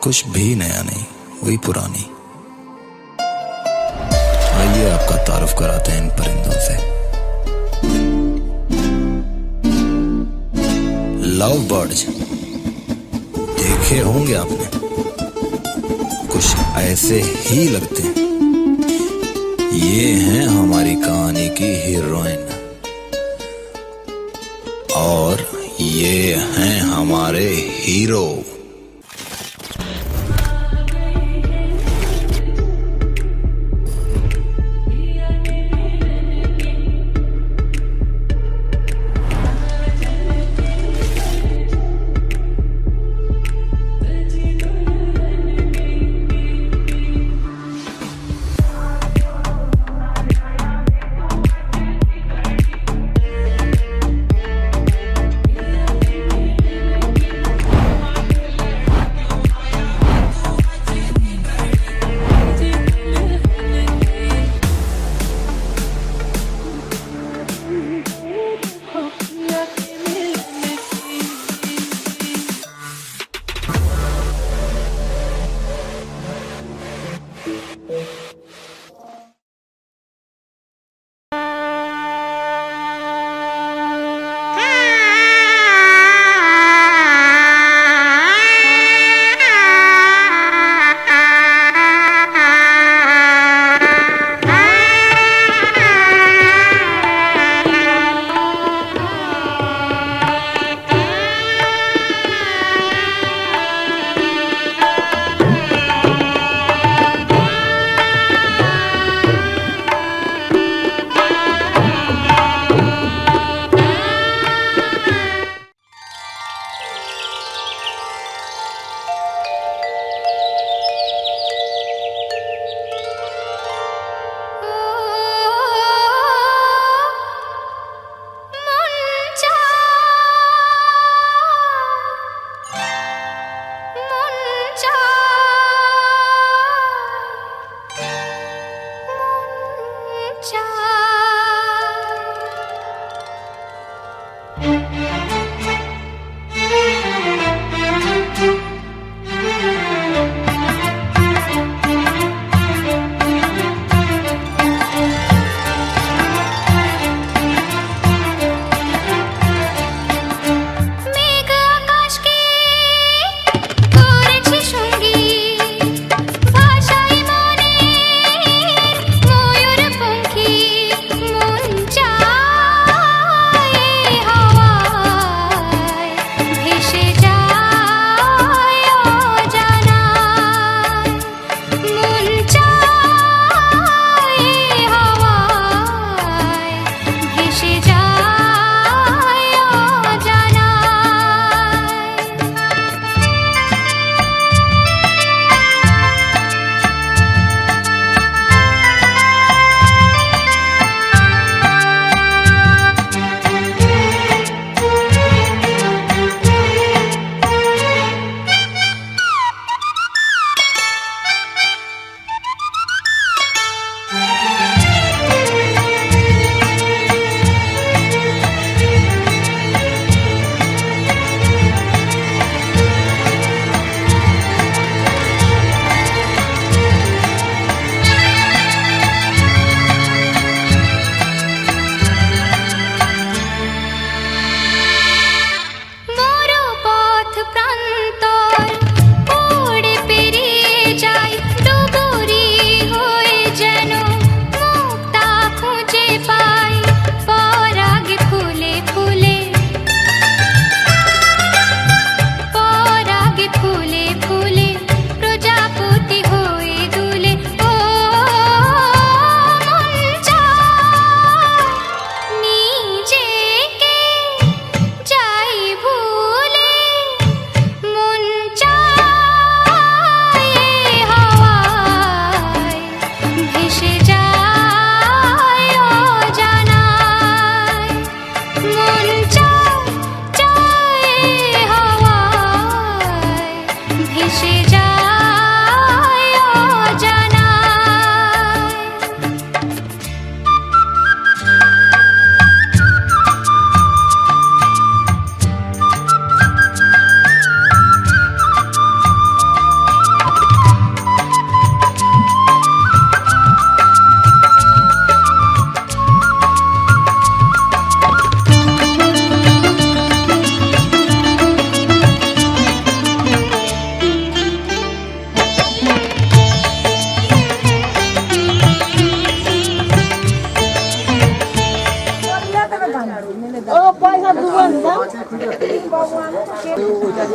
कुछ भी नया नहीं, वही पुरानी। आइए आपका तारुफ कराते हैं इन परिंदों से। लव बर्ड्स देखे होंगे आपने, कुछ ऐसे ही लगते हैं। ये हैं हमारी कहानी की हीरोइन और ये हैं हमारे हीरो।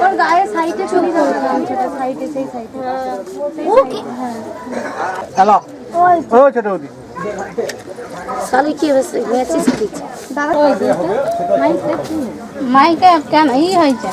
ওর গায়ের সাইডে চলে যাবে গামছাটা সাইডে সেই সাইডে ওকে হ্যাঁ হ্যালো ও ছোট বৌদি সালি কি হয়েছে মেসেজ দিচ্ছে দাদা ওই দিতে মাইকে কেন এই হয়েছে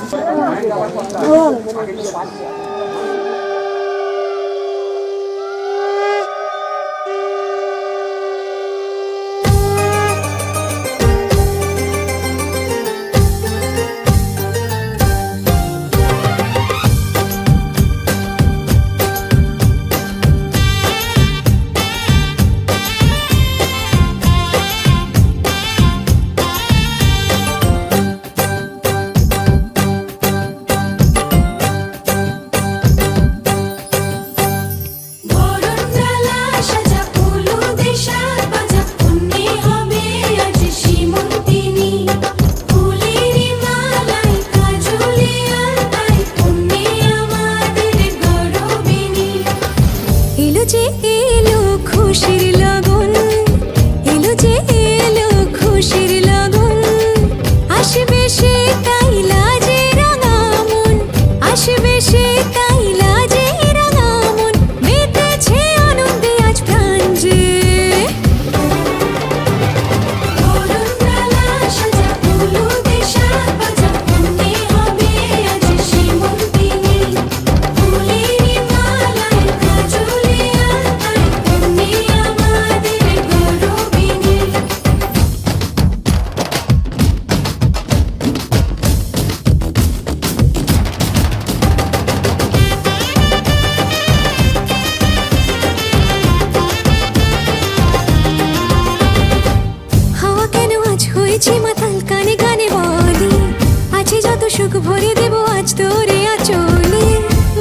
সুখ ভরে দেব আজ তোরে আচলে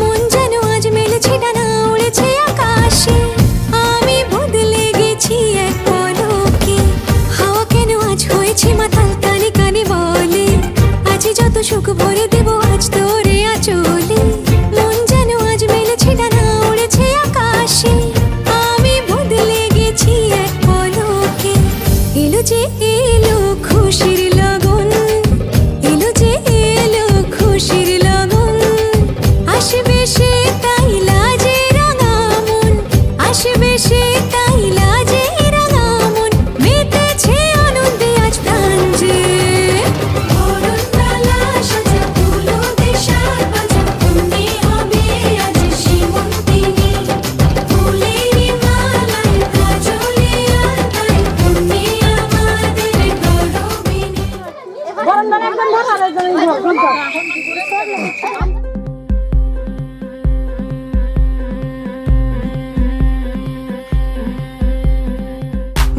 মন যেন আজ মেলেছে ডানা উড়েছে আকাশে আমি বদলে গেছি এক পলকে হাওয়া কেন আজ হয়েছে মাতাল কানে কানে বলে আজ যত সুখ ভরে দেব আজ তোরে আচলে মন যেন আজ মেলেছে ডানা উড়েছে আকাশে আমি বদলে গেছি এক পলকে এলো যে এলো খুশির লগন এলো যে এলো খুশির লগন আসবে সে তাই লাজে রাঙা মন আসবে সে তাই লাজে রাঙা মন মেতেছে আনন্দে আজ প্রাণ যে বরণডালা সাজা ফুলো দেশার বাজা তুমি হবে আজ সীমন্তিনী ফুলেরই মালায় কাজলে আলতায় তুমি আমাদের গৌরবিনী বরণডালা একদম ধরা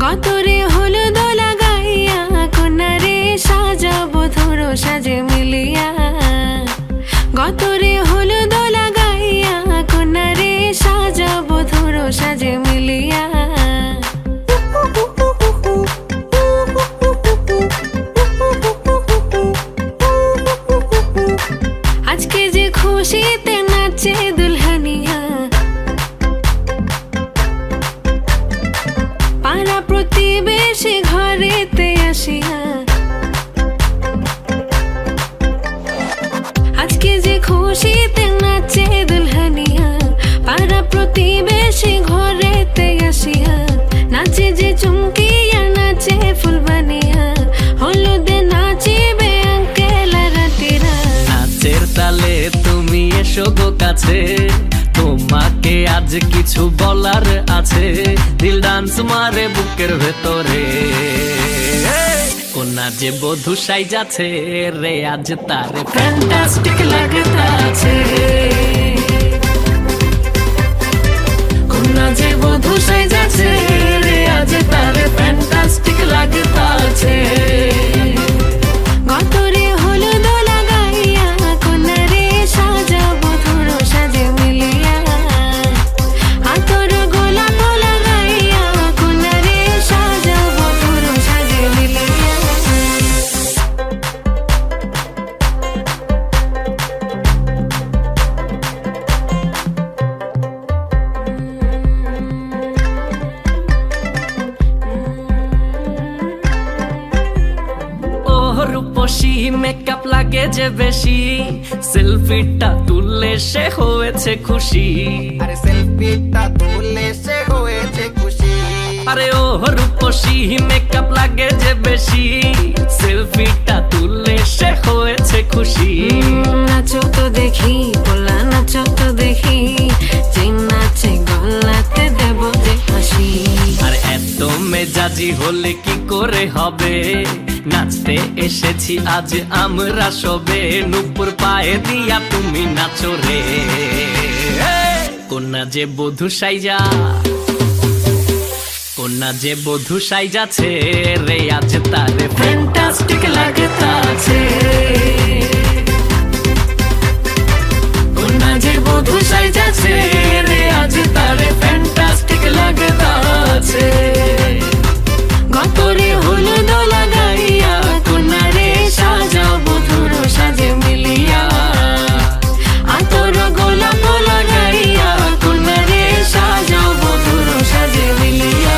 গতরে হলো দোলা গাইয়া কোনারে সাজাবো ধরো সাজে মিলিয়া গতরে হলো দোলা গাইয়া কোনারে সাজাবো ধরো সাজে মিলিয়া আজকে যে খুশিতে নাচে দুলহানিয়া পাড়া প্রতিবেশী ঘরেতে আসিয়া আজকে যে খুশিতে নাচে দুলহানিয়া পাড়া প্রতিবেশী ঘরেতে আসিয়া নাচে যে চুমকিয়া নাচে ফুলবানিয়া হলুদে নাচিবে আঙ্কেল রাতিরা নাচের তালে তুমি এসো গো কাছে তোমাকে আজ কিছু বলার আছে দিল ডান্স মারে বুকের ভেতরে কোনা যে বধূ সাইজাছে রে আজ তারে ফ্যান্টাস্টিক লাগতাছে কোনা যে বধূ সাইজাছে রে আজ তারে ফ্যান্টাস্টিক লাগতাছে গতরে হলো দোলা গাইয়া কোনারে সাজাবো ধরো সাজে মিলিয়া আতর গোলাপ লাগাইয়া কোনারে সাজাবো ধরো সাজে মিলিয়া রূপসী মেকআপ লাগে যে বেশি, সেলফিটা তুললে সে হয়েছে খুশি। আরে সেলফিটা তুললে সে হয়েছে খুশি। আরে ও রূপসী মেকআপ লাগে যে বেশি, সেলফিটা তুললে সে হয়েছে খুশি। নাচো তো দেখি বলা, নাচো তো দেখি, যে নাচে গলাতে দেব যে হাসি। আর এত মেজাজি হলে কি করে হবে, নাচতে এসেছি আজ আমরা সবে, নুপুর পায়ে দিয়া তুমি নাচো রে। কন্যা যে বধূ সাইজা, কন্যা যে বধূ সাইজাছে রে, আজ তারে ফ্যান্টাস্টিক লাগতাছে। কন্যা যে বধূ সাইজাছে রে, আজ তারে ফ্যান্টাস্টিক লাগতাছে। গতরে হলুদ লাগাইয়া, কন্যারে সাজাও বধুর সাজে মিলিয়া। আতর গোলাপ লাগাইয়া, কন্যারে সাজাও বধুর সাজে মিলিয়া।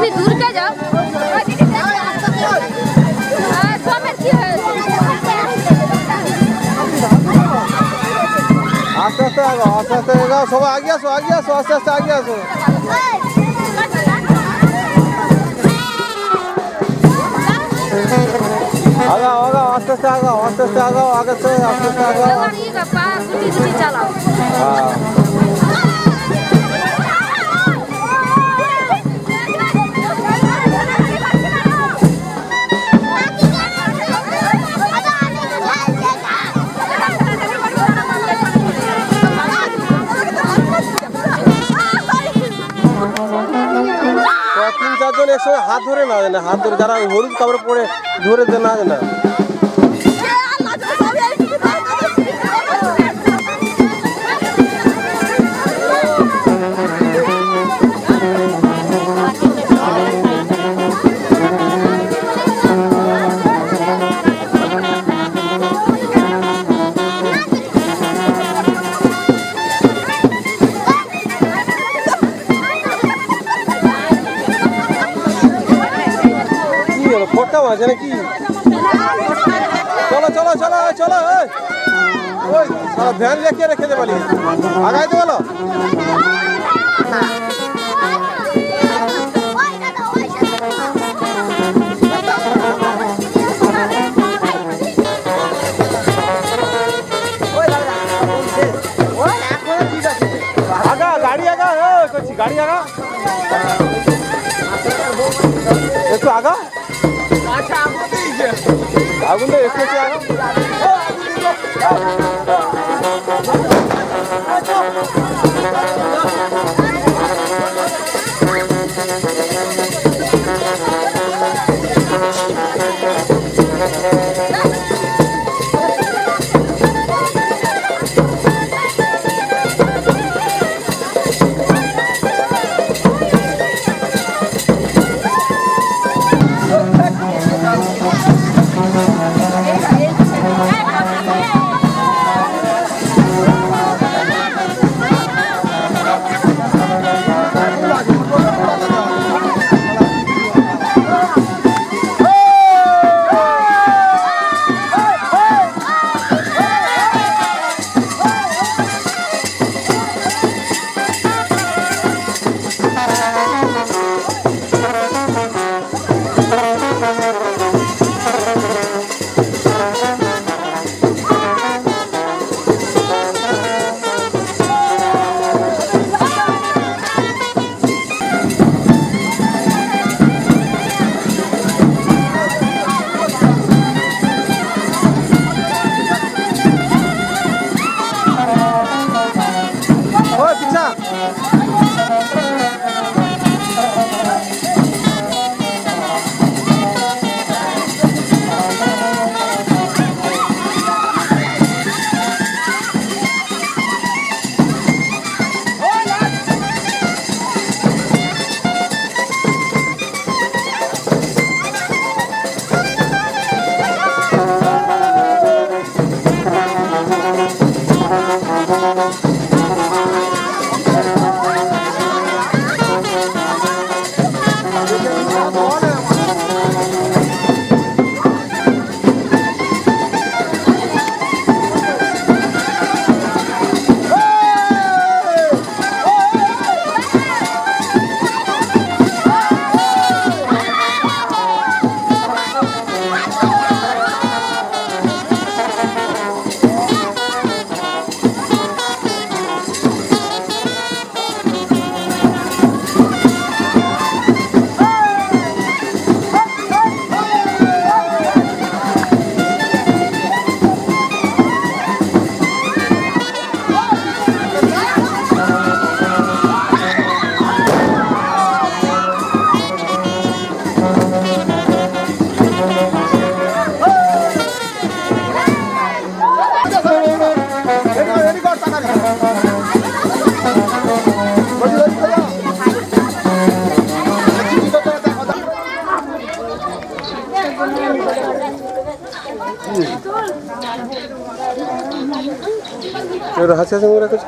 তুমি দূরকে যাও সমেত কি হয়েছে আস্তে আস্তে আগাও, আস্তে আস্তে আগাও, সবাই আগে আসো, আগে আসো, আস্তে আস্তে আগে আসো। আগাও আগাও, আস্তে আস্তে আগাও, আস্তে আস্তে আগাও, আগে আস্তে আস্তে আগাও। পা গুটি গুটি চালাও হ্যাঁ। তিন চারজন একসঙ্গে হাত ধরে না জানে, হাত ধরে যারা হলুদ কাপড় পরে ধরে না জানে। ফটকা মাঝে নাকি? চলো চলো চলো চলো, ওই সারা ভ্যান রেখে রেখে দে বলি, আগাইতে বলো। আগা গাড়ি আগা, করছি গাড়ি আগা, একটু আগা, আগুন তো একটু আগা। হাসি হাসি মুখ রাখছে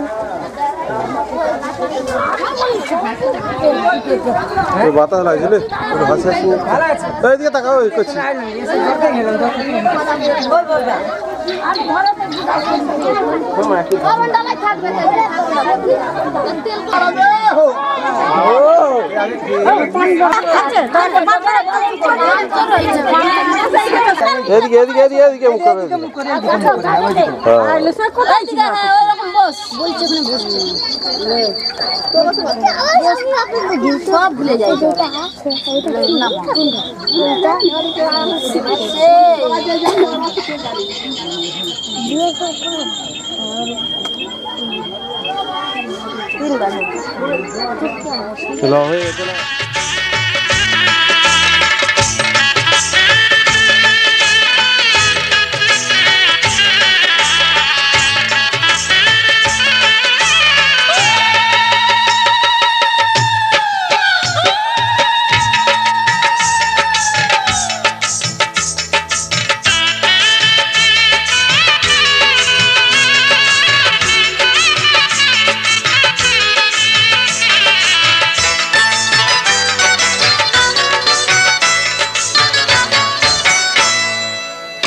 তোর বাতাস লাগছিল একটু হাসি হাসি এইদিকে তাকাও এই করছি এদিকে এদিকে এদিকে এদিকে মুখ করে সব ভুলে যাই চলো হয়ে গেছে না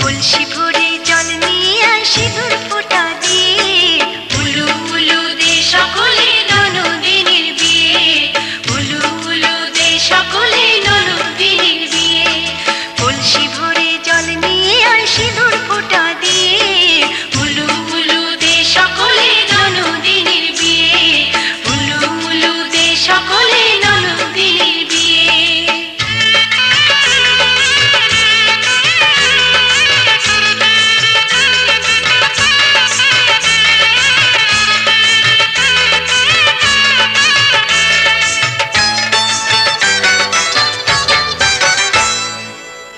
কলসি ভরে জল নিয়ে আসি দূর ফোঁটা দিয়ে উলু উলু দে সকলে ননদিনীর বিয়ে উলু উলু দে সকলে ননদিনীর বিয়ে কলসি ভরে জল নিয়ে আসি দূর ফোঁটা দিয়ে উলু উলু দে সকলে ননদিনীর বিয়ে উলু উলু দে সকলে ননদিনীর বিয়ে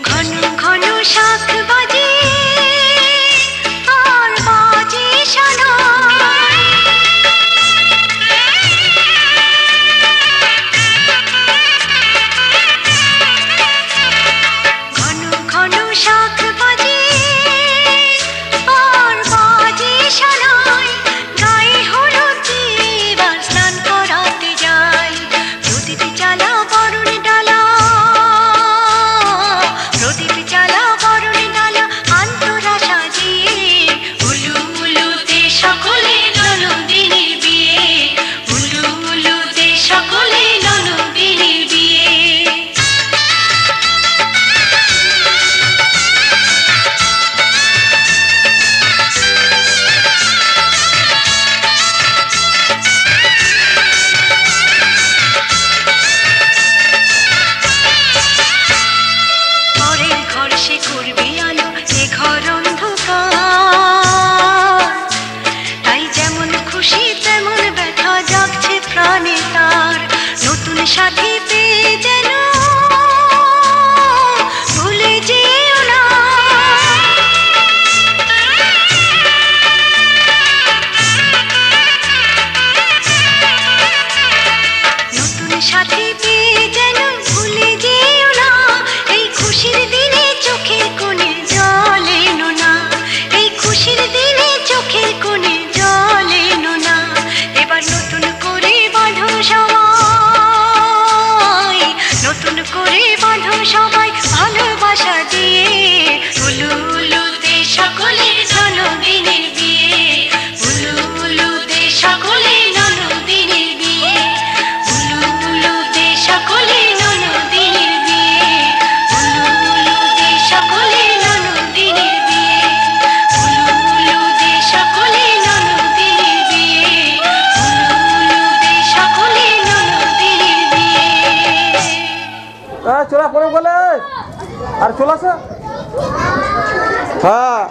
ঘন ঘন শাঁখ বাজে আর বাজে শোনায় ঘন ঘন শাঁখ বাজে আর বাজে শোনায় গায়ে হলুদ দিয়ে এবার স্নান করাতে যাই প্রদীপ জ্বালা বরণ ডালা প্রদীপ জ্বালা বরণ ডালা আন্তরা সাজিয়ে উলু উলুতে সকলে ননদিনীর বিয়ে উলু উলুতে সকলে ননদিনীর বিয়ে পরের ঘর সে করবে আলো এ ঘর অন্ধকার তাই যেমন খুশি তেমন ব্যথা জাগছে প্রাণে তার নতুন সাথী পেয়ে যেন ভুলে যেও না নতুন সাথী পেয়ে যেন ভুলে যেও না এই খুশির দিনে চোখের কোণে জল এনো না এই খুশির দিনে চোখের কোণে জল এনো না এবার নতুন করে বাঁধো সবাই নতুন করে বাঁধো সবাই ভালোবাসা দিয়ে উলু উলুতে সকলে ননদিনীর বিয়ে উলু উলুতে সকলে ননদিনীর বিয়ে উলু উলুতে সকলে ননদিনীর বিয়ে উলু উলুতে সকলে ননদিনীর বিয়ে উলু উলুতে সকলে ননদিনীর বিয়ে উলু উলুতে সকলে ননদিনীর বিয়ে চোরা পরে বলে আর চলে আসে হ্যাঁ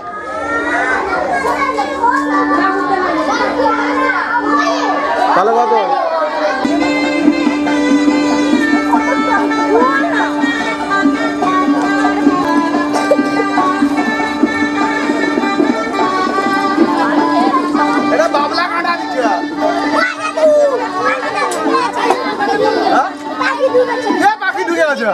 তাহলে কত এটা বাবলা কাটা দিচ্ছে পাখি ঢুকে গেছে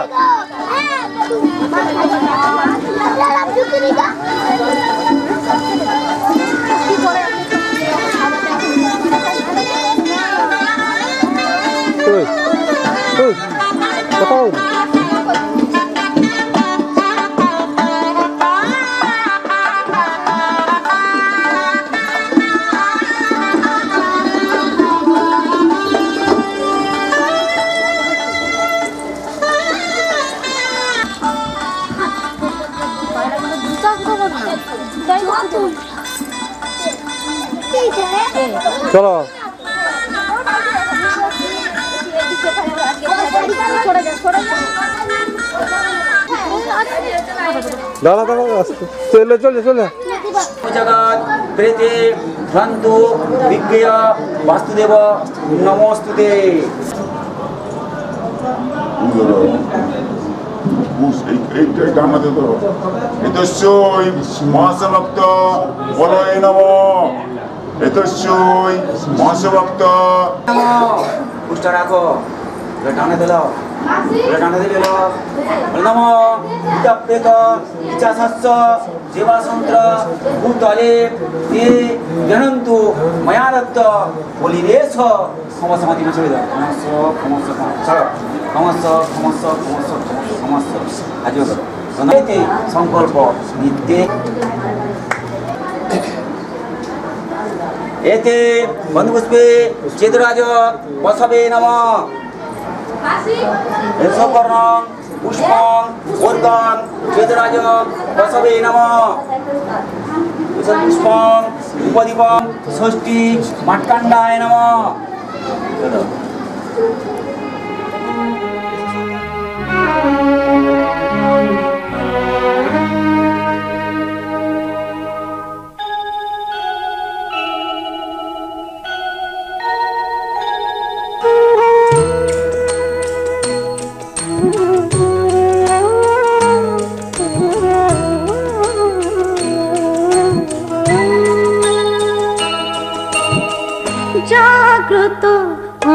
চলো দাঁড়া দাঁড়া আসতে চলে চলে চলে জগৎ প্রেতে ভ্রান্তু বিজ্ঞেয় বাস্তুদেব নমস্তুতে। এইটাই ডানাতে ধরো। এতস্যই মহাসভক্ত বলয়ে নমঃ। এতস্যই মহাসভক্ত পুষ্ট রাখো, টানে দিল, টানে দিল। নম ইতা প্রেত ইচ্ছা শস্য জীবাসন্ত্র ভূতলে তে জনন্তু ময়া দত্ত বলিরেশ সমস্ত মাধ্যমে চলে যাও। সমস্ত সমস্ত সমস্ত সমস্ত সমস্ত আজ শোনাইতে সংকল্প নিত্যে এতে বন্ধুপুষ্পে চেতরাজ বসবে নমঃ। এসকর্ণং পুষ্পং বর্গং চেতরাজ বসবে নমঃ। পুষ্পং উপদীপং ষষ্ঠী মাটকাণ্ডায় নমঃ। জাগ্রত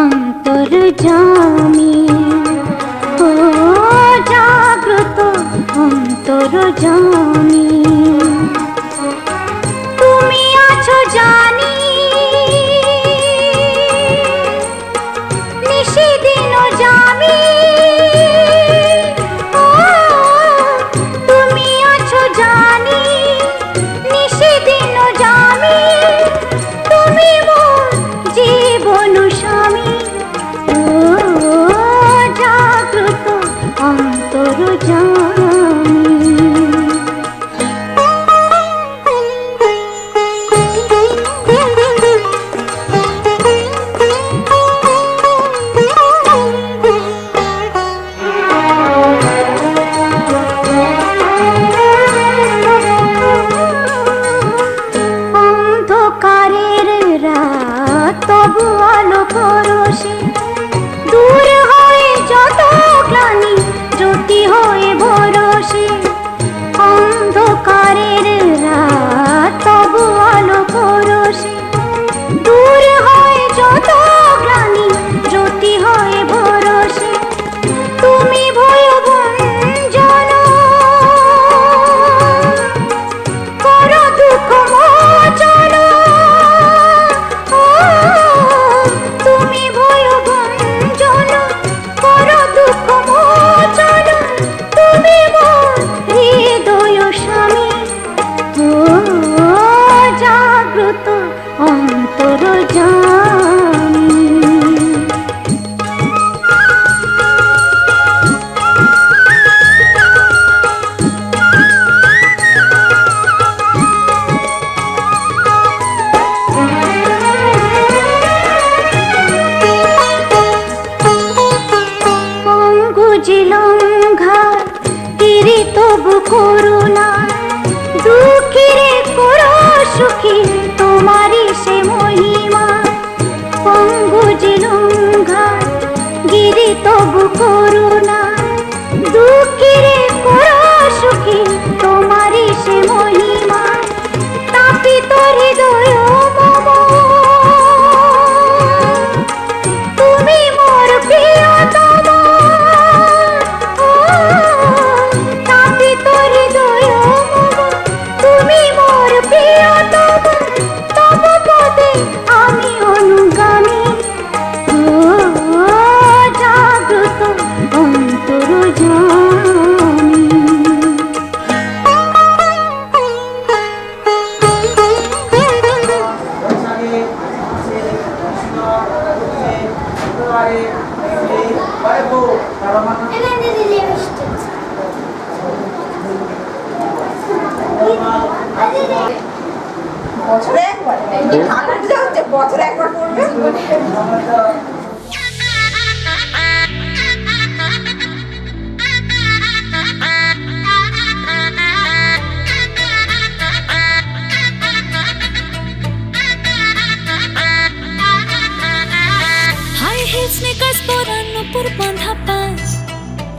অন্তর্যামী, ও জাগ্রত অন্তর্যামী, তুমি আছো জানি নিশিদিন জামি, ও তুমি আছো জানি নিশিদিন জামি, তুমি মোর জীবন স্বামী, ও জাগ্রত অন্তর্যামী। অন্ধকারের রাত তবু আলো পরশে, দূর হয়ে যত গ্লানি জ্যোতি হয়ে ভরসে। অন্ধকারের রাত তবু আলো পরশে, দূর হয়ে যত গ্লানি জ্যোতি হয়ে ভরসে। তুমি ভয়ভঞ্জন করো দুঃখ মোচন, ও তুমি ভয়ভঞ্জন করো দুঃখ মোচন, তুমি মোর হৃদয় স্বামী, ও জাগ্রত অন্তর্যামী। পঙ্গুজিলঙ্ঘা গিরি তবু করুণা, দুঃখীরে করো সুখী তোমারি সে মহিমা। পঙ্গুজিলঙ্ঘা গিরি তবু করুণা, দুঃখীরে করো সুখী তোমারি সে মহিমা। তাপিত হৃদয় মম, তুমি মোর প্রিয়তম, ও তাপিত হৃদয় মম, তুমি মোর প্রিয়তম, হাই হিল স্নিকার্স পরা নুপুর বাঁধা পা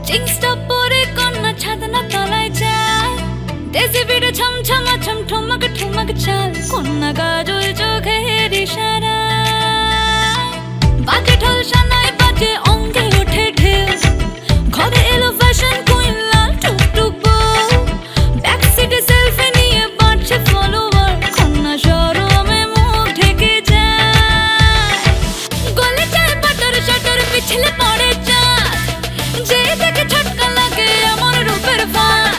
জিন্স টপ পরে কন্যা ছাদনা তলায় যায় দেশে বিড়ে ছমছমা ছম ঠুমক ঠুমক চাল কন্যা গাজল চোখের ইশারা বাজে ঢোল সানাই বাজে অঙ্গে ওঠে ঢেউ ঘরে এলো ফ্যাশন কুইন লাল টুকটুক বউ ব্যাক সিটে সেলফি নিয়ে বাড়ছে ফলোয়ার কন্যা শরমে মুখ ঢেকে যায় গলে যায় বাটার শাটার পিছলে পড়ে চাঁদ যে দেখে ছটকা লাগে আমার রূপের ফাঁদ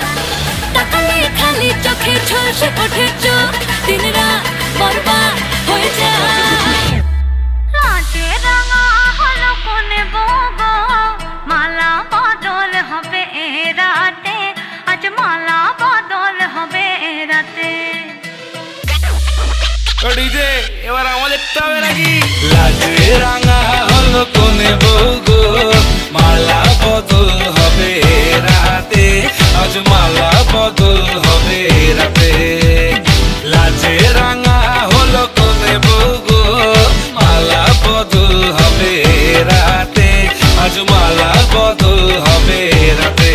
তাকালে খালি চোখে ঝলসে ওঠে চোখ দিন রাত বরবাদ হয়ে যায় রাতে রাঙা হলো কোনে বগো মালা বদল হবে এ রাতে আজ মালা বদল হবে এ রাতে ডিজে এবার আমাদেরটা হবে নাকি লাজে রাঙা হলো কোনে বউগো মালা বদল হবে রাতে আজ মালা বদল হবে রাতে লাজে রাঙা হলো কোনে বউগো মালা বদল হবে রাতে আজ মালা বদল হবে রাতে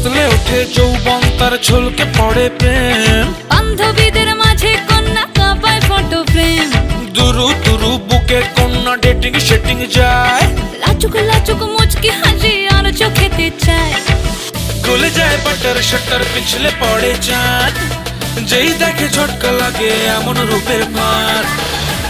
উতলে ওঠে যৌবন তার ঝলকে পড়ে প্রেম বান্ধবীদের মাঝে কন্যা কাঁপায় ফটো ফ্রেম দুরু দুরু বুকে কন্যা ডেটিং সেটিং যায় লাচুক লাচুক মুচকি হাসি আর চোখেতে চায় গলে যায় বাটার শাটার পিছলে পড়ে চাঁদ যেই দেখে ঝটকা লাগে এমন রূপের মার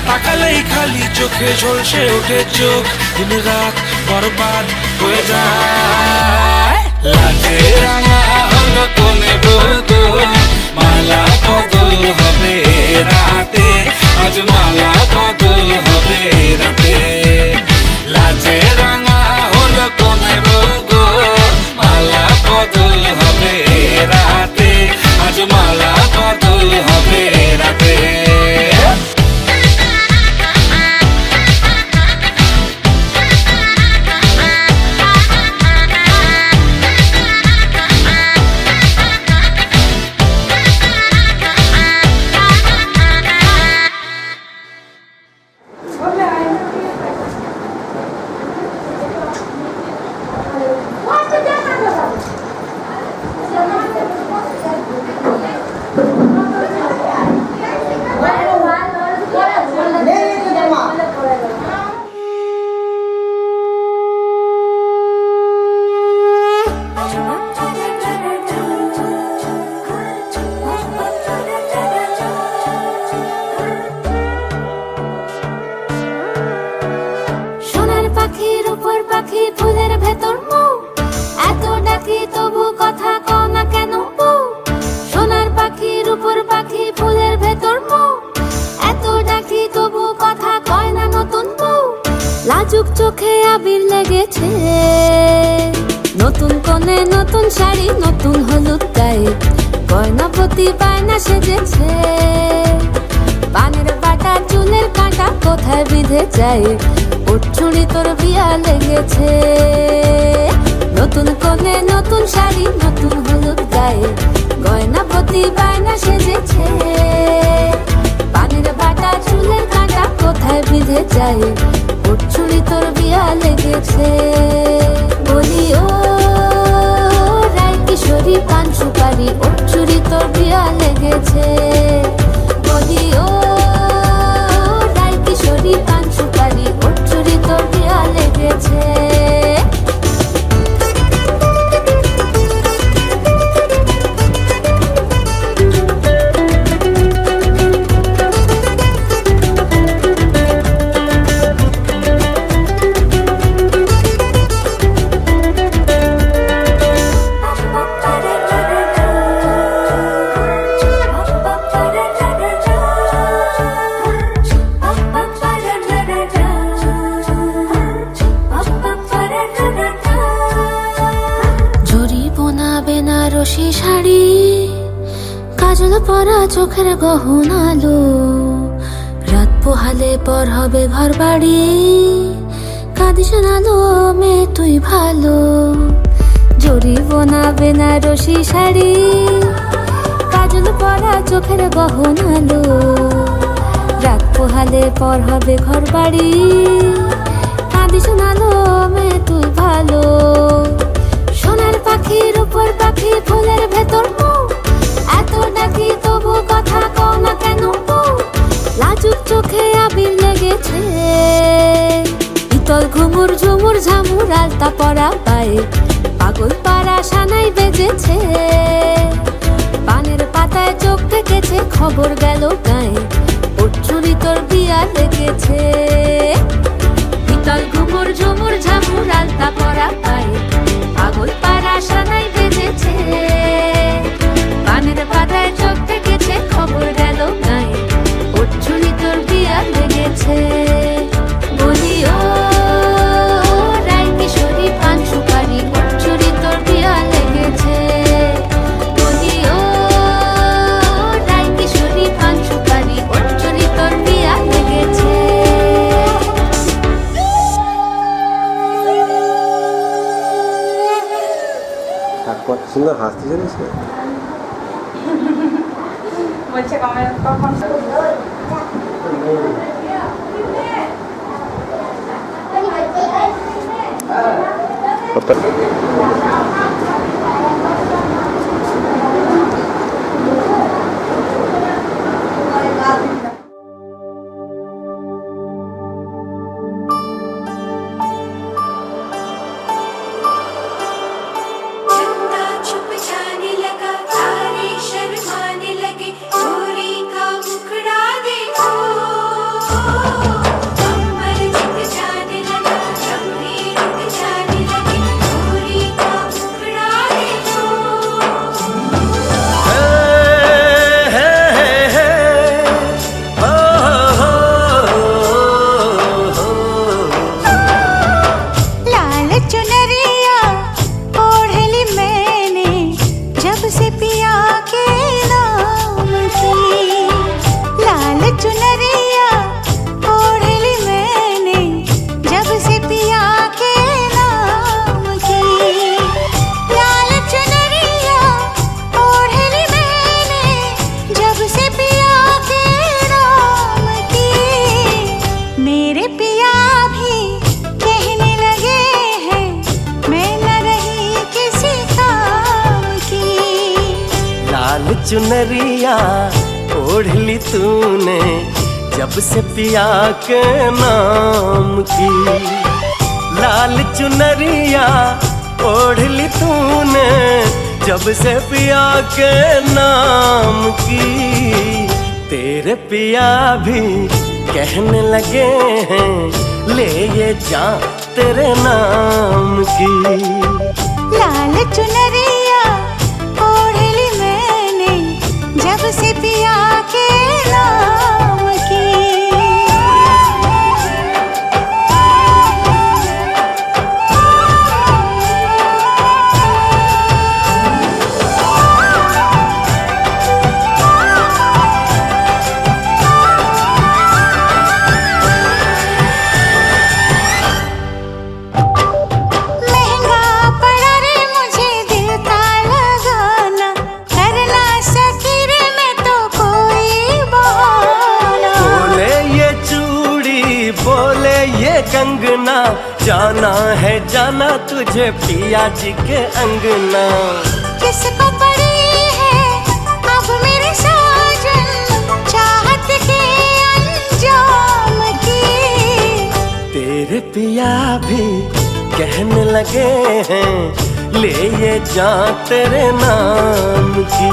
তাকালেই খালি চোখে ঝলসে ওঠে চোখ দিন রাত বরবাদ হয়ে যায় লাজে রাঙা হলো কোনে বউগো মালা বদল হবে রাতে আজ মালা বদল হবে রাতে লাজে রাঙা হলো কোনে বউগো মালা বদল হবে রাতে আজ মালা বদল হবে রাতে সোনার পাখির উপর পাখি ফুলের ভেতর মৌ এত ডাকি তবু কথা কও না কেন বউ সোনার পাখির উপর পাখি ফুলের ভেতর মৌ এত ডাকি তবু কথা কয় না নতুন বউ লাজুক চোখে আবির লেগেছে নতুন কোণে নতুন শাড়ি নতুন হলুদ গায়ে গয়না প্রতি বায়না সেজেছে পানের বাটা চুলের কাঁটা কোথায় বিঁধে যায় উঠছুড়ি তোর বিয়া লেগেছে নতুন কোণে নতুন শাড়ি নতুন হলুদ গায়ে গয়না প্রতি বায়না সেজেছে পানের বাটা চুলের কাঁটা কোথায় বিঁধে যায় উঠছুড়ি তোর বিয়া লেগেছে বলি ও রায় কিশোরী পান সুপারি উঠছুড়ি তোর বিয়া লেগেছে বলি ও রায় কিশোরী পান সুপারি উঠছুড়ি তোর বিয়া লেগেছে বেনারসি শাড়ি, কাজল পরা চোখের গহনালো, রাত পোহালে পর হবে ঘর বাড়ি, কাঁদিস না লো মেয়ে তুই ভালো। জরিব না বেনারসি শাড়ি, কাজল পরা চোখের গহনালো, রাত পোহালে পর হবে ঘর বাড়ি, কাঁদিস না লো মেয়ে তুই ভালো। সোনার পাখির উপর পাখি ফুলের ভেতর এত ডাকি তবু কথা কও না কেন? লাজুক চোখে আবির লেগেছে, ইতল ঘুমুর ঝুমুর ঝামুর আলতা পরা পায়ে, পাগল পাড়া সানাই বেজেছে, পানের পাতায় চোখ থেকেছে, খবর গেল গায়ে, ওর চুরি তোর বিয়া লেগেছে। ইতল ঘুমুর ঝুমুর ঝামুর আলতা পরা পায়ে, পাগল পাড়া সানাই বেজেছে, পানের পাতায় চোখ থেকেছে, খবর গেল গায়ে, ওর চুরি তোর বিয়া লেগেছে। বলি ও রাই কিশোরী পান সুপারি, ওর চুরি তোর বিয়া লেগেছে। বলি ও রাই কিশোরী পান সুপারি, ওর চুরি তোর বিয়া লেগেছে। কত সুন্দর হাসতে জানিস না? বলছে কখন चुनरिया ओढ़ ली तूने जब से पिया के नाम की। लाल चुनरिया ओढ़ ली तूने जब से पिया के नाम की। तेरे पिया भी कहने लगे हैं ले ये जा तेरे नाम की। लाल चुनरिया ओढ़ ली मैंने जब से पिया के नाम की। कंगना जाना है जाना तुझे पिया जी के अंगना। किसको पड़ी है अब मेरे साजन चाहत के अंजाम की। तेरे पिया भी कहने लगे हैं ले ये जा तेरे नाम की।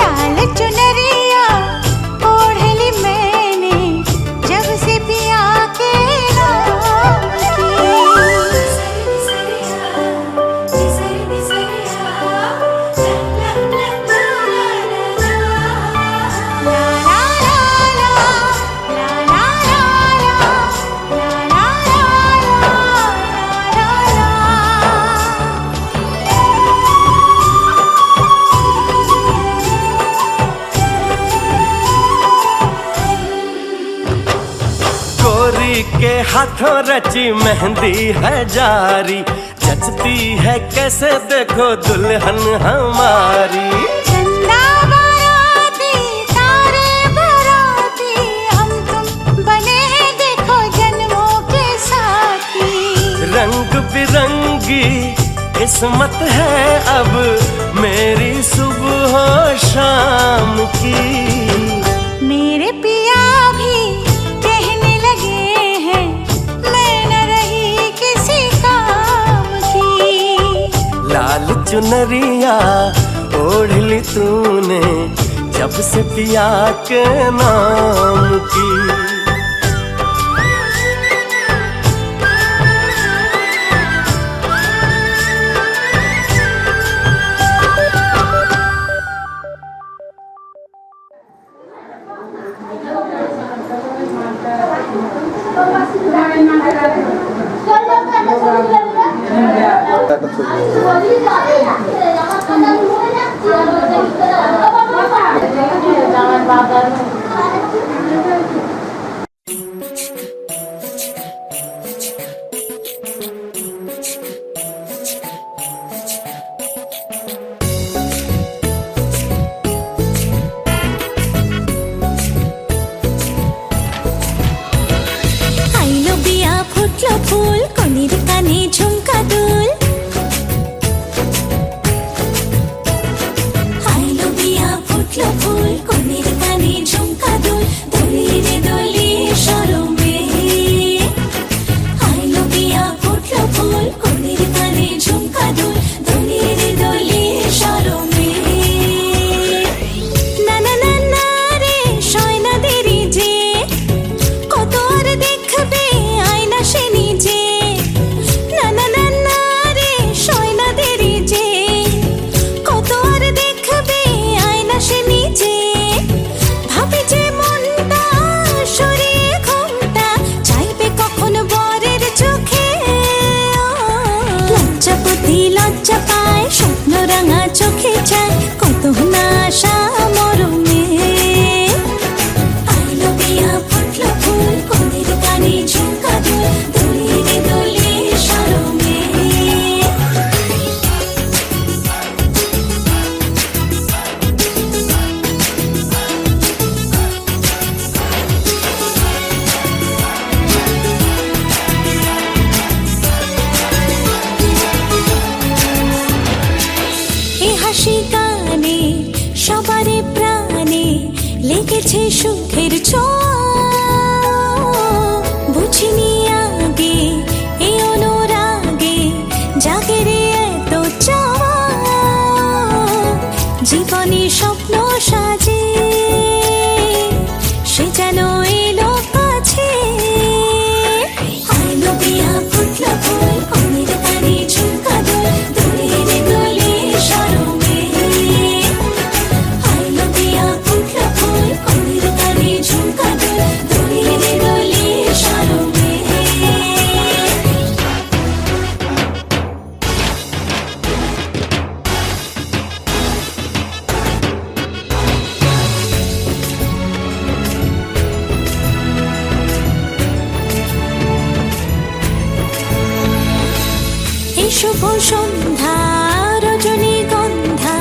लाल चुनरिया ओढ़ ली मैंने जब से पिया के के हाथों रची मेहंदी है जारी, जचती है कैसे देखो दुल्हन हमारी। चंदा बाराती तारे बाराती, हम तुम बने देखो जन्मों के साथी। रंग बिरंगी किस्मत है अब मेरी सुबह शाम की। मेरे पिया भी कहने लगे हैं मैं न रही किसी काम की। लाल चुनरिया ओढ़ ली तूने जब से पिया के नाम की। আইলো বিয়া ফুটলো ফুল, কনের কানে ঝুমকা দুল। আইলো বিয়া ফুটলো ফুল, কনের কানে ঝুমকা দুল। দোলে রে দোলে শরমে। আইলো বিয়া ফুটলো ফুল, কনের কানে ঝুমকা দুল। দোলে রে দোলে শরমে। না না না না রে শয়না দেরি যে, কত আর দেখবে আয়না সে নিজে। না না না না রে শয়না দেরি যে, কত আর দেখবে আয়না সে নিজে। ভাবে যে মনটা সরিয়ে ঘুমটা, চাইবে কখন বরের চোখে। লজ্জাপতি লজ্জা পায়, স্বপ্ন রাঙা চোখে চায়, কত না আশা মরমে। আইলো বিয়া ফুটলো ফুল, কনের কানে ঝুমকা দুল। দোলে রে দোলে শরমে। এ হাসি গানে সবারে প্রাণে লেগেছে সুখের ছোঁয়া। বুঝিনি আগে এই অনুরাগে জাগে রে এত চাওয়া। জীবনে স্বপ্ন সাজে সে যেন এলো কাছে। আইলো বিয়া ফুটলো ফুল, কনের কানে ঝুমকা দুল। দোলে রে দোলে শরমে। আইলো বিয়া ফুটলো ফুল, কনের কানে ঝুমকা দুল। দোলে রে দোলে শরমে। এই শুভ সন্ধ্যা রজনীগন্ধা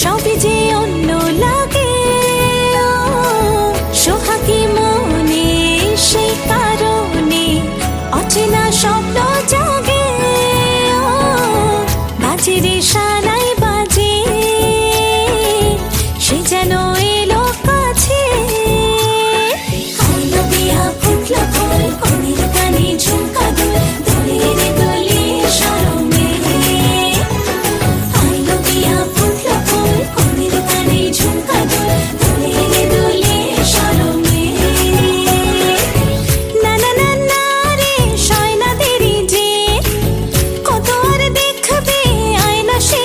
সবই যে অন্য লাগে। সোহাগী মনে সেই কারণে অচেনা স্বপ্ন জাগে। বাজে রে সানাই বাজে, সে যেন এলো কাছে। আইলো বিয়া ফুটলো ফুল, কনের কানে ঝুমকা দুল। দোলে রে দোলে শরমে। আইলো বিয়া ফুটলো ফুল, কনের কানে ঝুমকা দুল। দোলে রে দোলে শরমে। না না না না রে শয়না দেরি যে, কত আর দেখবে আয়না সে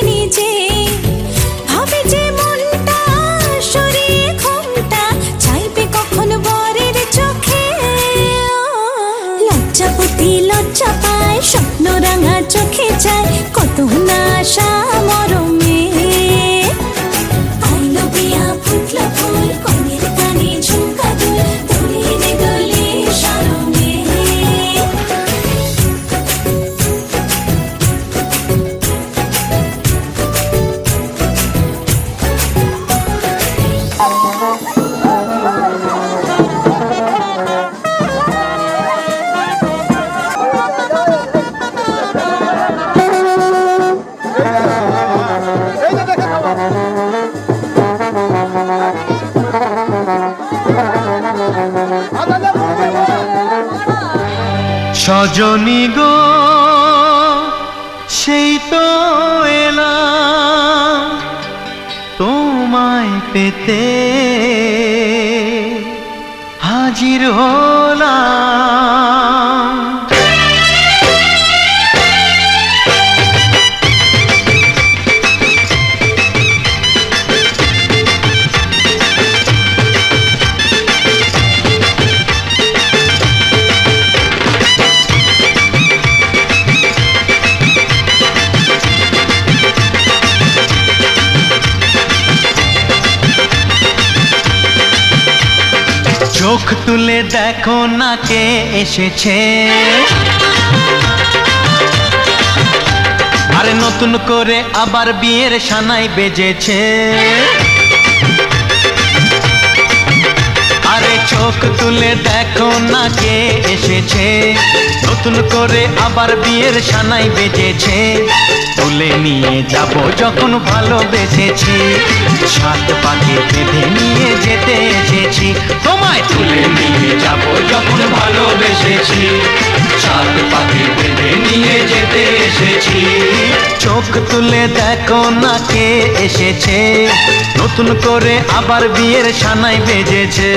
রজনী গো সেই তো এলাম তোমায় পেতে হাজির হলাম। চোখ তুলে দেখো না কে এসেছে, আরে নতুন করে আবার বিয়ের সানাই বেজেছে। আরে চোখ তুলে দেখো না কে এসেছে, নতুন করে আবার বিয়ের সানাই বেজেছে। তুলে নিয়ে যাব যখন ভালোবেসেছি, সাত পাকে বেঁধে নিয়ে যেতে এসেছি। তোমায় তুলে নিয়ে যাব যখন ভালোবেসেছি, সাত পাকে বেঁধে নিয়ে যেতে এসেছি। চোখ তুলে দেখো না কে এসেছে, নতুন করে আবার বিয়ের সানাই বেজেছে।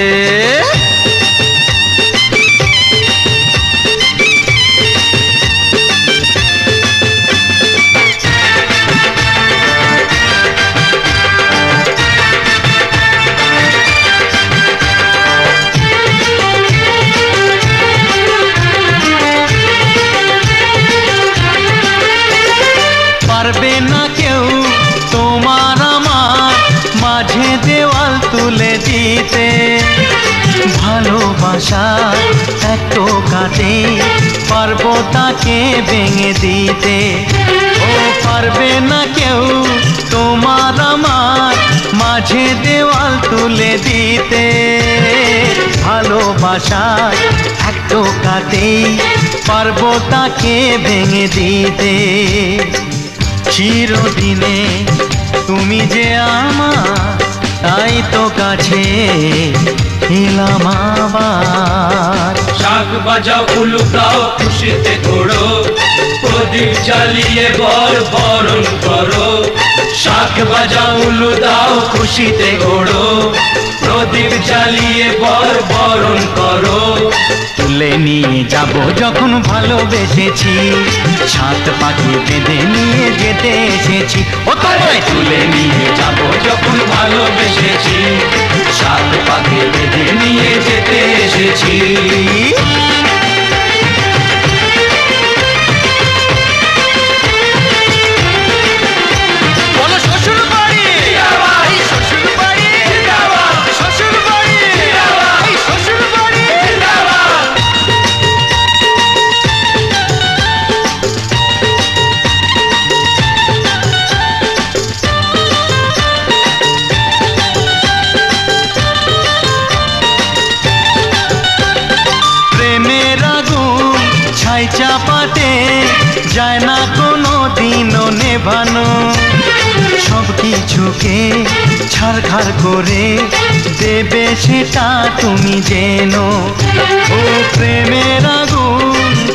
পারবে না কেউ তোমার আমার মাঝে দেওয়াল তুলে দিতে, ভালোবাসা এত কাটে পারবো তাকে ভেঙে দিতে। ও পারবে না কেউ তোমার আমার মাঝে দেওয়াল তুলে দিতে, ভালোবাসা এত কাটে পারবো তাকে ভেঙে দিতে। চিরদিনে তুমি যে আমার, তাই তো কাছে এলাম আবার। শাক বাজাও উলু দাও খুশিতে ঘোড়ো, প্রদীপ জ্বালিয়ে বরণ করো। শাক বাজাও উলু দাও খুশিতে ঘোড়ো, প্রদীপ জ্বালিয়ে বরণ করো। তুলে নিয়ে যাব যখন ভালোবেসেছি, সাত পাখি বেঁধে নিয়ে যেতে এসেছি। ও তোমায় তুলে নিয়ে যাব যখন ভালোবেসেছি, সাত পাকে বেঁধে নিয়ে যেতে এসেছি। বলো শ্বশুর বাড়ি, এই শ্বশুর বাড়ি, শ্বশুর বাড়ি, এই শ্বশুর বাড়ি। প্রেমের আগুন ছাই চাপাতে যায় না কোনো দিনও নেভানো, সব কিছুকে ছারখার করে দেবে সেটা তুমি জেনো। ও প্রেমের আগুন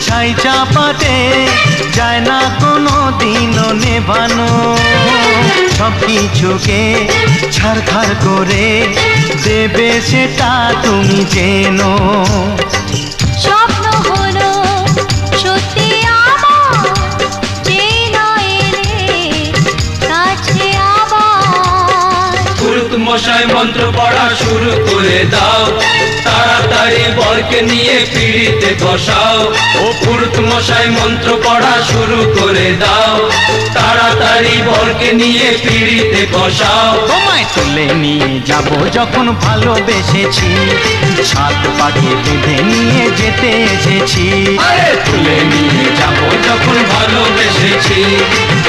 ছাই চাপাতে যায় না কোনো দিনও নেভানো, সব কিছুকে ছারখার করে দেবে সেটা তুমি জেনো। স্বপ্ন হলো সত্যি আমার, যেই নয় এলে কাছে আবার। পুরুত মশাই মন্ত্র পড়া শুরু করে দাও, তাড়াতাড়ি বরকে নিয়ে পিড়িতে বসাও। ও পুরুত মশাই মন্ত্র পড়া শুরু করে দাও, তাড়াতাড়ি বরকে নিয়ে পিড়িতে বসাও। তোমায় তুলে নিয়ে যাব যখন ভালোবেসেছি, সাত পাখি বেঁধে নিয়ে যেতে এসেছি। আরে তুলে নিয়ে যাব যখন ভালোবেসেছি,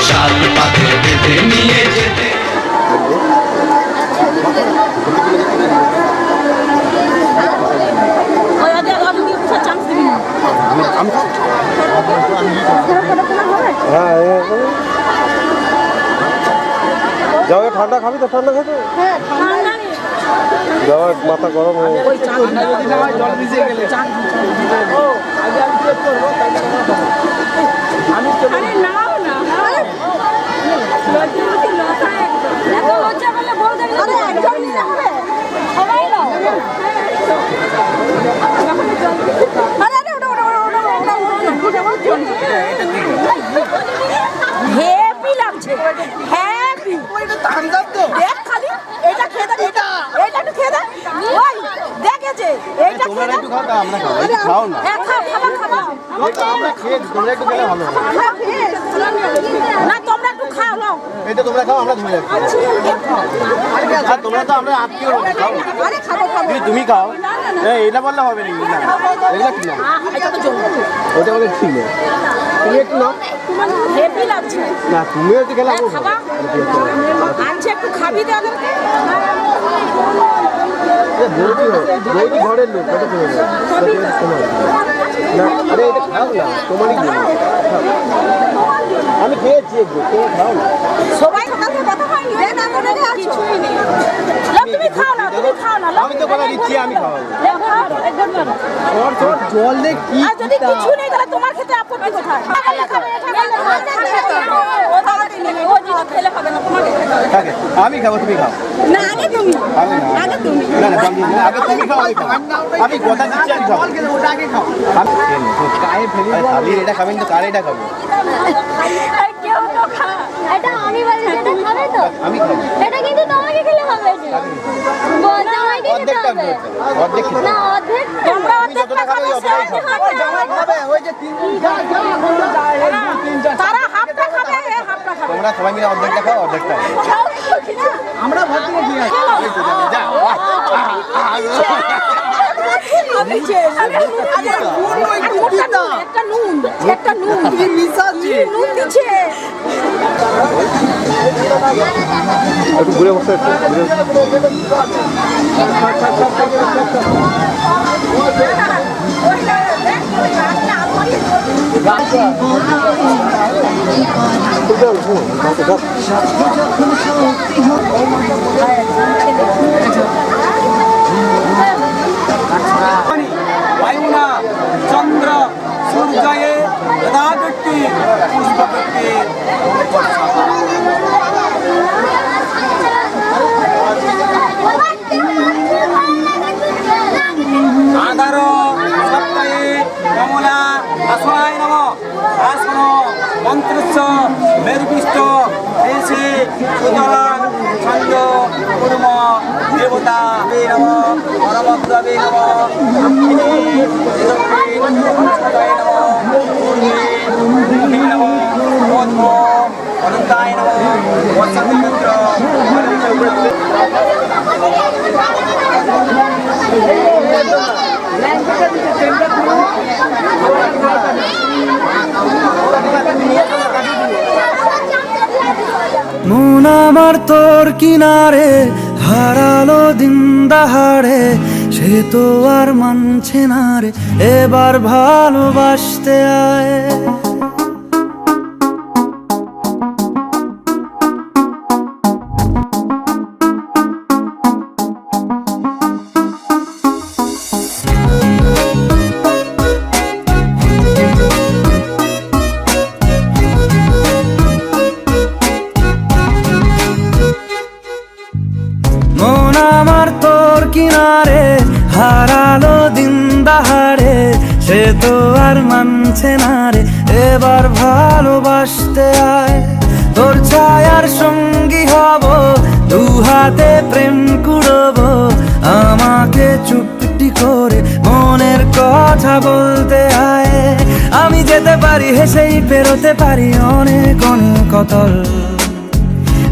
সাত পাকে বেঁধে নিয়ে যেতে। হ্যাঁ যাও, ঠান্ডা খাবি তো? ঠান্ডা খেতে হ্যাঁ ঠান্ডা যাওয়া মাথা গরম হয়ে আরে নাও না লজ্জাবতী লতা একদম এত লজ্জা পেলে বউ দেখলে আরে একদম নিতে হবে সবাই নাও আরে আরে হ্যাপি লাগছে হ্যাপি দেখ খালি এটা খেয়ে দেখ এটা একটু খেয়ে দেখ ওই দেখেছে এইটা খেয়ে দেখ আমরা খাও না হ্যাঁ খাবা আমরা খেয়ে তোমরা একটু খেলে ভালো না তোমরা একটু খাও নাও এটা তোমরা খাও আমরা ধরে যাচ্ছি আর তোমরা তো আমরা আটকে খাও আরে খাবো তুমি খাও এটা বললে হবে না এগুলা কি না এটা তো জল ওটা বলে ঠিক না তুমি একটু নাও হেভি লাগছে না তুমি একটু খেলা খাবা আনছে একটু খাবি দে ওদেরকে বৌদি ঘরের লোক কত করে না আরে এটা খাও না তোমারই আমি খেয়েছি একটু তুমি খাও না সবাই সকালে কথা হয়নি রে না মনে রে কিছুই নেই তুমি খাও না আমি তো বলে দিচ্ছি আমি খাওয়াবো একদম না তোর জল দে কি আর যদি কিছু নেই তাহলে তোমার খেতে আপত্তি কোথায় ও যেটা খেলে খাবে না তোমাকে থাকে আমি খাবো তুমি খাও না আগে তুমি আগে তুমি না না আগে তুমি খাও আমি কথা দিচ্ছি আমি খাবো ওটা আগে খাও আমি কায়ে ফেলি খালি এটা খাবেন তো কার এটা খাবো কেউ তো খা এটা আমি বলি এটা খাবে তো আমি খাবো এটা কিন্তু তোমাকে খেলে হবে বলতে আমাকে খেতে হবে অর্ধেক খেতে না অর্ধেক তোমরা অর্ধেকটা খাবে খাবে ওই যে তিন তারা হাফটা খাবে হাফটা খাবে তোমরা সবাই মিলে অর্ধেকটা খাও অর্ধেকটা আমরা ভাত নিয়ে দিয়ে একটা নুন দিচ্ছে একটু ঘুরে বসে वायुना चंद्र सूर्य यदागट्टि पुष्पगट्टि आधार सप्ताहे कमला आसनाय नमः आसन मंत्रस्य मेरुपिष्ट देशे सुतरां छंद कुर्म देवता वे नमः परमद्रवे नमः अग्निने देवते नमः पूर्वे भूमि नमः मोद्मो अनंताय नमः वसन्तमित्र মন আমার তোর কিনারে হারালো দিন দাহাড়ে সে তো আর মানছে না রে এবার ভালোবাসতে আয় মন আমার তোর কিনারে হারালো দিন দাহাড়ে সে তো আর মানছে না রে এবার ভালোবাসতে আয় তোর ছায়ার সঙ্গী হব দু হাতে প্রেম কুড়বো আমাকে চুপটি করে মনের কথা বলতে আয় আমি যেতে পারি হেসেই পেরোতে পারি অনেক অনেক কতল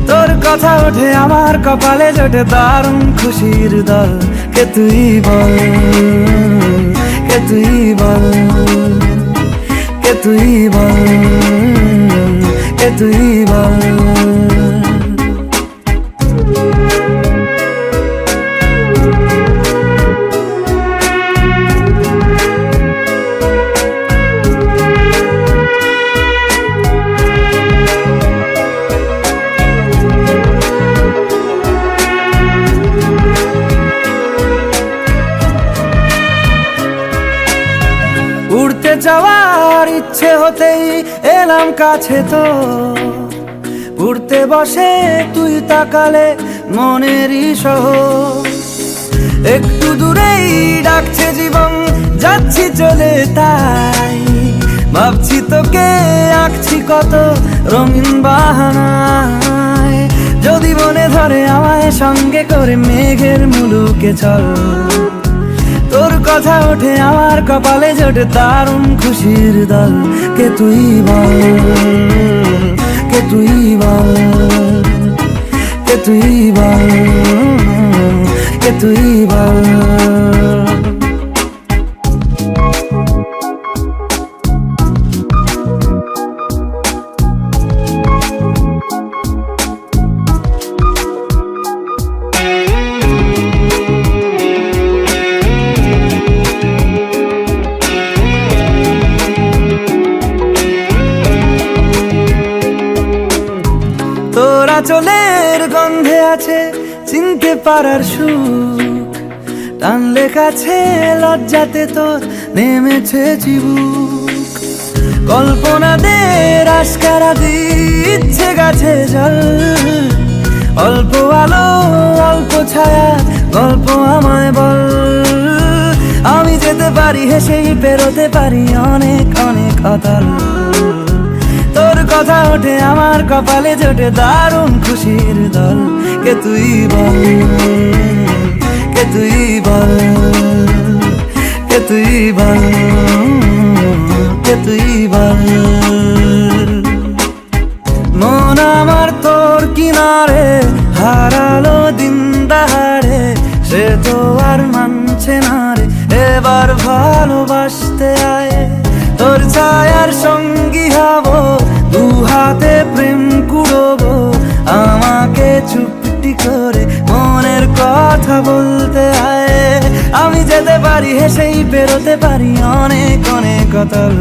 তোর কথা ওঠে আমার কপালে জোটে দারুণ খুশির দল কে তুই বল কে তুই বল কে তুই বল কে তুই বল এলাম কাছে তো উড়তে বসে তুই তাকালে মনেরই শহর একটু দূরেই ডাকছে জীবন যাচ্ছি চলে তাই ভাবছি তোকে আঁকছি কত রঙিন বাহানায় যদি মনে ধরে আমায় সঙ্গে করে মেঘের মুলুকে চল তোর কথা ওঠে আমার কপালে জোটে দারুণ খুশির দল কে তুই বল কে তুই বল কে তুই বল কে তুই বল তোরা চলের গন্ধে আছে চিনতে পারার সুখ টানলে কাছে লজ্জাতে তোর নেমেছে চিবুক কল্পনাদের আস্কারা দিচ্ছে গাছে জল অল্প আলো অল্প ছায়া গল্প আমায় বল আমি যেতে পারি হেসেই পেরোতে পারি অনেক অনেক অতল তোর কথা ওঠে আমার কপালে জোটে দারুণ খুশির দল কে তুই বল কে তুই বল কে তুই বল কে তুই বল মন আমার তোর কিনারে হারালো দিন দাহাড়ে সে তো আর মানছে না রে এবার ভালোবাসতে আয় তোর ছায়ার সঙ্গী হব দু হাতে প্রেম কুড়বো আমাকে চুপটি করে মনের কথা বলতে আয় আমি যেতে পারি হেসেই পেরোতে পারি অনেক অনেক অতল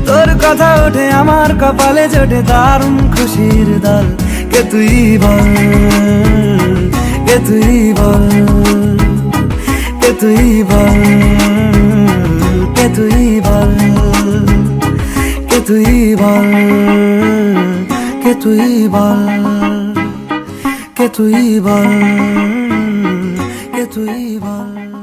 তোর কথা ওঠে আমার কপালে জোটে দারুণ খুশির দল কে তুই বল কে তুই বল কে তুই বল কে তুই বল কে তুই বল কে তুই বল কে তুই বল কে তুই বল